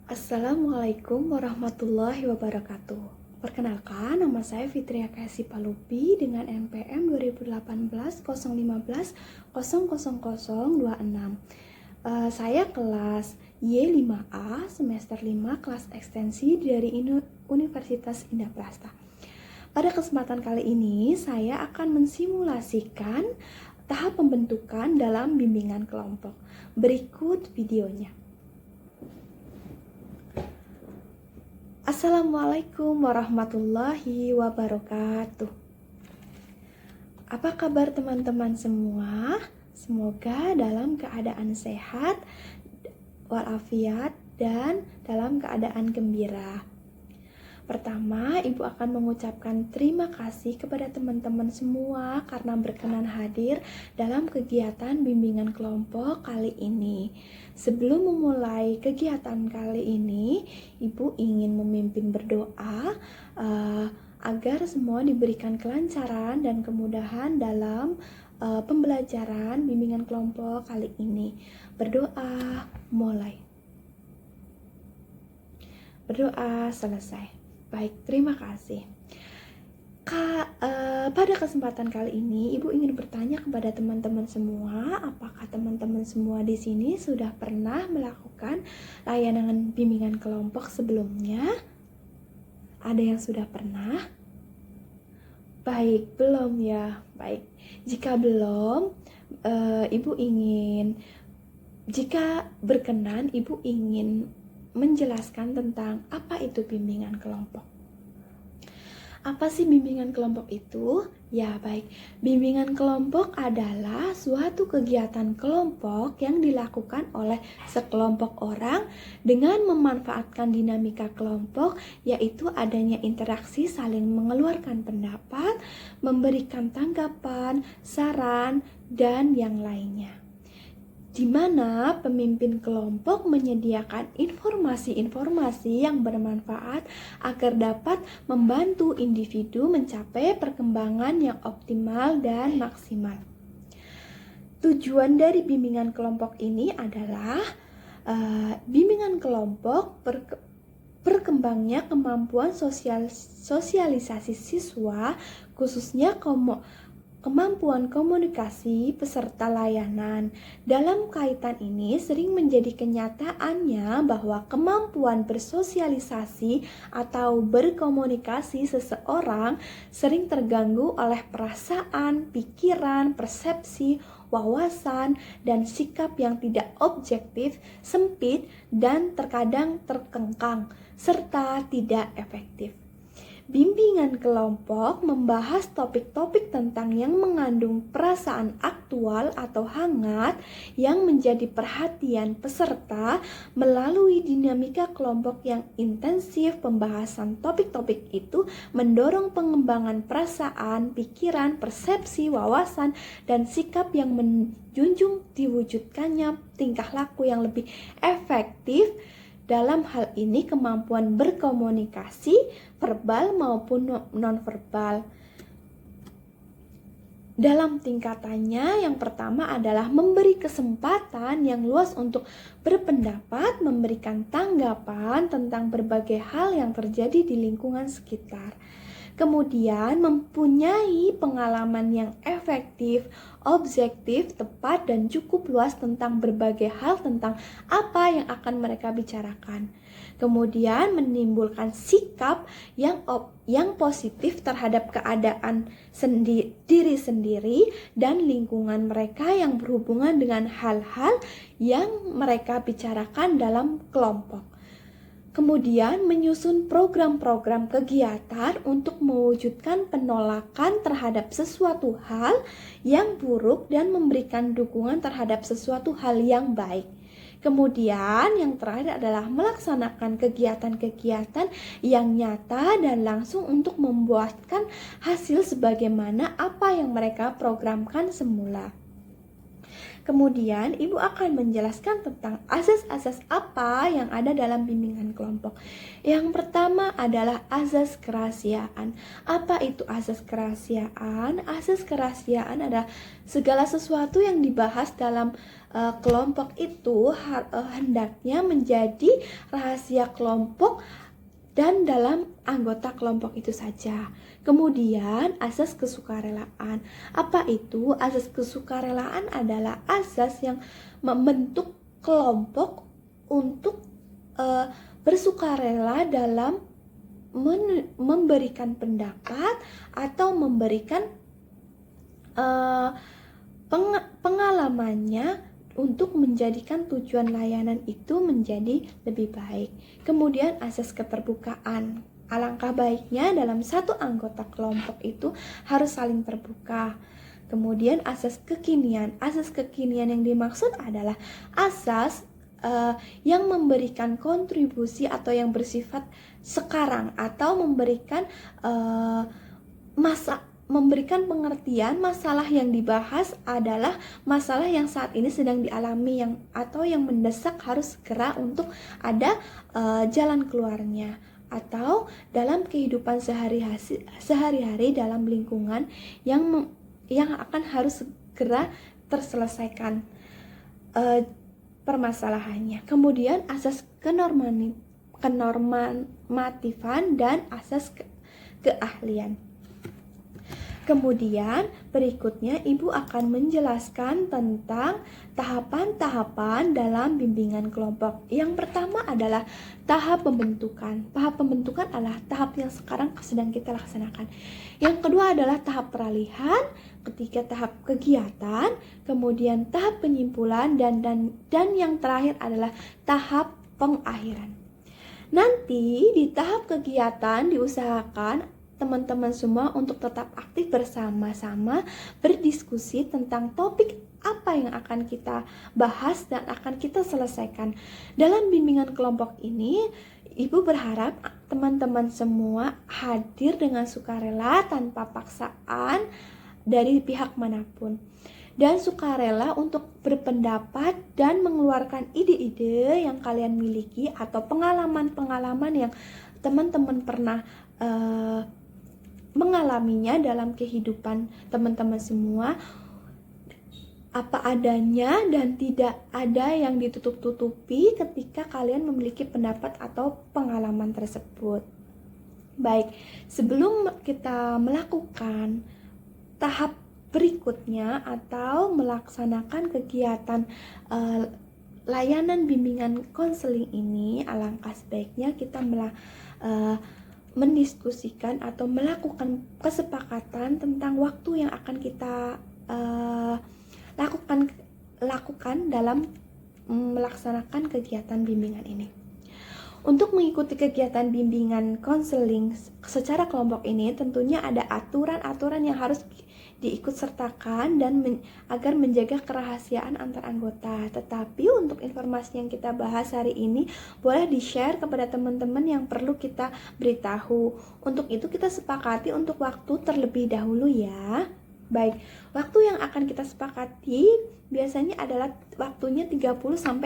Assalamualaikum warahmatullahi wabarakatuh. Perkenalkan, nama saya Fitria Kasih Palupi dengan NPM 2018 015 00026. Saya kelas Y5A semester 5 kelas ekstensi dari Universitas Indah Prasta. Pada kesempatan kali ini, saya akan mensimulasikan tahap pembentukan dalam bimbingan kelompok. Berikut videonya. Assalamualaikum warahmatullahi wabarakatuh. Apa kabar teman-teman semua? Semoga dalam keadaan sehat, walafiat, dan dalam keadaan gembira. Pertama, Ibu akan mengucapkan terima kasih kepada teman-teman semua karena berkenan hadir dalam kegiatan bimbingan kelompok kali ini. Sebelum memulai kegiatan kali ini, Ibu ingin memimpin berdoa agar semua diberikan kelancaran dan kemudahan dalam pembelajaran bimbingan kelompok kali ini. Berdoa, mulai. Berdoa, selesai. Baik, terima kasih. Pada kesempatan kali ini, Ibu ingin bertanya kepada teman-teman semua, apakah teman-teman semua di sini sudah pernah melakukan layanan bimbingan kelompok sebelumnya? Ada yang sudah pernah? Baik, belum ya? Baik, jika belum, jika berkenan, Ibu ingin menjelaskan tentang apa itu bimbingan kelompok. Apa sih bimbingan kelompok itu? Ya, baik. Bimbingan kelompok adalah suatu kegiatan kelompok yang dilakukan oleh sekelompok orang dengan memanfaatkan dinamika kelompok, yaitu adanya interaksi saling mengeluarkan pendapat, memberikan tanggapan, saran, dan yang lainnya. Di mana pemimpin kelompok menyediakan informasi-informasi yang bermanfaat agar dapat membantu individu mencapai perkembangan yang optimal dan maksimal. Tujuan dari bimbingan kelompok ini adalah bimbingan kelompok berkembangnya kemampuan sosialisasi siswa, khususnya kemampuan komunikasi peserta layanan. Dalam kaitan ini sering menjadi kenyataannya bahwa kemampuan bersosialisasi atau berkomunikasi seseorang sering terganggu oleh perasaan, pikiran, persepsi, wawasan, dan sikap yang tidak objektif, sempit, dan terkadang terkengkang, serta tidak efektif. Bimbingan kelompok membahas topik-topik tentang yang mengandung perasaan aktual atau hangat yang menjadi perhatian peserta melalui dinamika kelompok yang intensif. Pembahasan topik-topik itu mendorong pengembangan perasaan, pikiran, persepsi, wawasan, dan sikap yang menjunjung diwujudkannya tingkah laku yang lebih efektif. Dalam hal ini kemampuan berkomunikasi verbal maupun nonverbal. Dalam tingkatannya, yang pertama adalah memberi kesempatan yang luas untuk berpendapat, memberikan tanggapan tentang berbagai hal yang terjadi di lingkungan sekitar. Kemudian mempunyai pengalaman yang efektif, objektif, tepat, dan cukup luas tentang berbagai hal tentang apa yang akan mereka bicarakan. Kemudian menimbulkan sikap yang positif terhadap keadaan diri sendiri dan lingkungan mereka yang berhubungan dengan hal-hal yang mereka bicarakan dalam kelompok. Kemudian menyusun program-program kegiatan untuk mewujudkan penolakan terhadap sesuatu hal yang buruk dan memberikan dukungan terhadap sesuatu hal yang baik. Kemudian yang terakhir adalah melaksanakan kegiatan-kegiatan yang nyata dan langsung untuk membuatkan hasil sebagaimana apa yang mereka programkan semula. Kemudian Ibu akan menjelaskan tentang asas-asas apa yang ada dalam bimbingan kelompok. Yang pertama adalah asas kerahasiaan. Apa itu asas kerahasiaan? Asas kerahasiaan adalah segala sesuatu yang dibahas dalam kelompok itu hendaknya menjadi rahasia kelompok dan dalam anggota kelompok itu saja. Kemudian asas kesukarelaan. Apa itu? Asas kesukarelaan adalah asas yang membentuk kelompok untuk bersukarela dalam memberikan pendapat atau memberikan pengalamannya untuk menjadikan tujuan layanan itu menjadi lebih baik. Kemudian asas keterbukaan. Alangkah baiknya dalam satu anggota kelompok itu harus saling terbuka. Kemudian asas kekinian. Asas kekinian yang dimaksud adalah asas yang memberikan kontribusi atau yang bersifat sekarang atau memberikan memberikan pengertian masalah yang dibahas adalah masalah yang saat ini sedang dialami atau yang mendesak harus segera untuk ada jalan keluarnya, atau dalam kehidupan sehari-hari dalam lingkungan yang akan harus segera terselesaikan permasalahannya. Kemudian asas kenormatifan dan asas keahlian. Kemudian berikutnya Ibu akan menjelaskan tentang tahapan-tahapan dalam bimbingan kelompok. Yang pertama adalah tahap pembentukan. Tahap pembentukan adalah tahap yang sekarang sedang kita laksanakan. Yang kedua adalah tahap peralihan, ketiga tahap kegiatan, kemudian tahap penyimpulan dan yang terakhir adalah tahap pengakhiran. Nanti di tahap kegiatan diusahakan teman-teman semua untuk tetap aktif bersama-sama berdiskusi tentang topik apa yang akan kita bahas dan akan kita selesaikan. Dalam bimbingan kelompok ini, Ibu berharap teman-teman semua hadir dengan sukarela tanpa paksaan dari pihak manapun, dan sukarela untuk berpendapat dan mengeluarkan ide-ide yang kalian miliki atau pengalaman-pengalaman yang teman-teman pernah mengalaminya dalam kehidupan teman-teman semua, apa adanya dan tidak ada yang ditutup-tutupi ketika kalian memiliki pendapat atau pengalaman tersebut. Baik, sebelum kita melakukan tahap berikutnya atau melaksanakan kegiatan layanan bimbingan konseling ini, alangkah sebaiknya kita mendiskusikan atau melakukan kesepakatan tentang waktu yang akan kita lakukan dalam melaksanakan kegiatan bimbingan ini. Untuk mengikuti kegiatan bimbingan konseling secara kelompok ini tentunya ada aturan-aturan yang harus diikut sertakan dan agar menjaga kerahasiaan antar anggota. Tetapi untuk informasi yang kita bahas hari ini boleh di-share kepada teman-teman yang perlu kita beritahu. Untuk itu kita sepakati untuk waktu terlebih dahulu ya. Baik, waktu yang akan kita sepakati biasanya adalah waktunya 30-45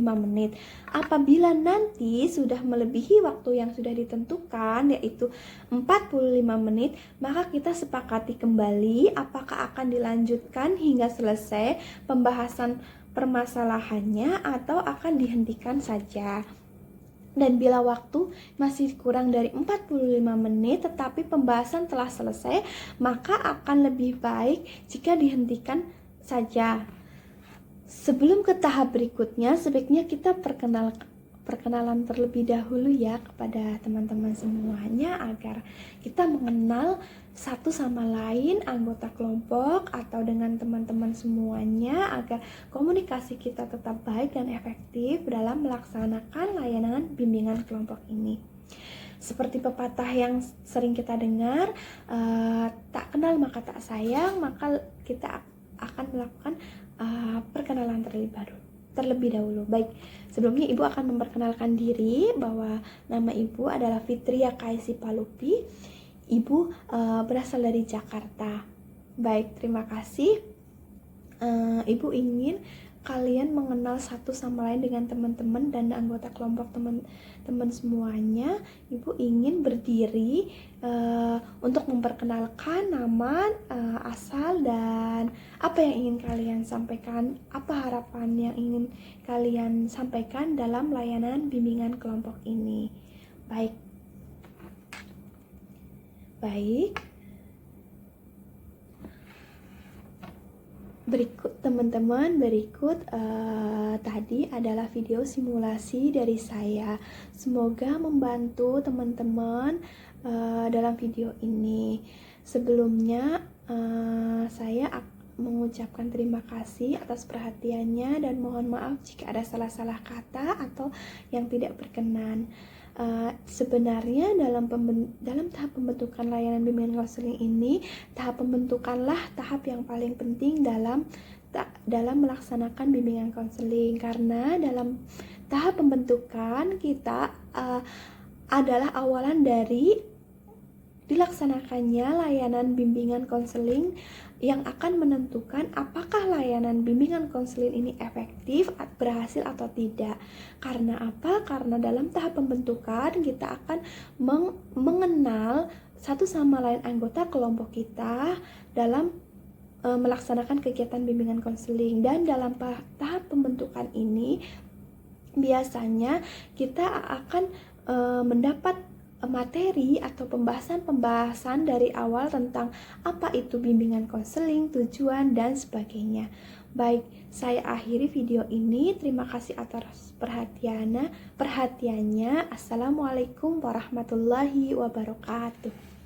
menit. Apabila nanti sudah melebihi waktu yang sudah ditentukan, yaitu 45 menit, maka kita sepakati kembali apakah akan dilanjutkan hingga selesai pembahasan permasalahannya atau akan dihentikan saja. Dan bila waktu masih kurang dari 45 menit tetapi pembahasan telah selesai, maka akan lebih baik jika dihentikan saja. Sebelum ke tahap berikutnya, sebaiknya kita perkenalan terlebih dahulu ya kepada teman-teman semuanya agar kita mengenal satu sama lain anggota kelompok atau dengan teman-teman semuanya, agar komunikasi kita tetap baik dan efektif dalam melaksanakan layanan bimbingan kelompok ini. Seperti pepatah yang sering kita dengar, tak kenal maka tak sayang, maka kita akan melakukan perkenalan terlebih dahulu. Baik, sebelumnya Ibu akan memperkenalkan diri bahwa nama Ibu adalah Fitria Kaisi Palupi. Ibu berasal dari Jakarta. Baik, terima kasih. Ibu ingin kalian mengenal satu sama lain dengan teman-teman dan anggota kelompok teman-teman semuanya. Ibu ingin berdiri untuk memperkenalkan nama, asal, dan apa yang ingin kalian sampaikan, apa harapan yang ingin kalian sampaikan dalam layanan bimbingan kelompok ini. Baik. Berikut teman-teman, tadi adalah video simulasi dari saya. Semoga membantu teman-teman dalam video ini. Sebelumnya saya mengucapkan terima kasih atas perhatiannya dan mohon maaf jika ada salah-salah kata atau yang tidak berkenan. Sebenarnya dalam tahap pembentukan layanan bimbingan konseling ini, tahap pembentukanlah tahap yang paling penting dalam melaksanakan bimbingan konseling, karena dalam tahap pembentukan kita adalah awalan dari dilaksanakannya layanan bimbingan konseling yang akan menentukan apakah layanan bimbingan konseling ini efektif, berhasil atau tidak. Karena apa? Karena dalam tahap pembentukan kita akan mengenal satu sama lain anggota kelompok kita dalam melaksanakan kegiatan bimbingan konseling. Dan dalam tahap pembentukan ini biasanya kita akan mendapat materi atau pembahasan dari awal tentang apa itu bimbingan konseling, tujuan, dan sebagainya. Baik, saya akhiri video ini. Terima kasih atas perhatiannya. Assalamualaikum warahmatullahi wabarakatuh.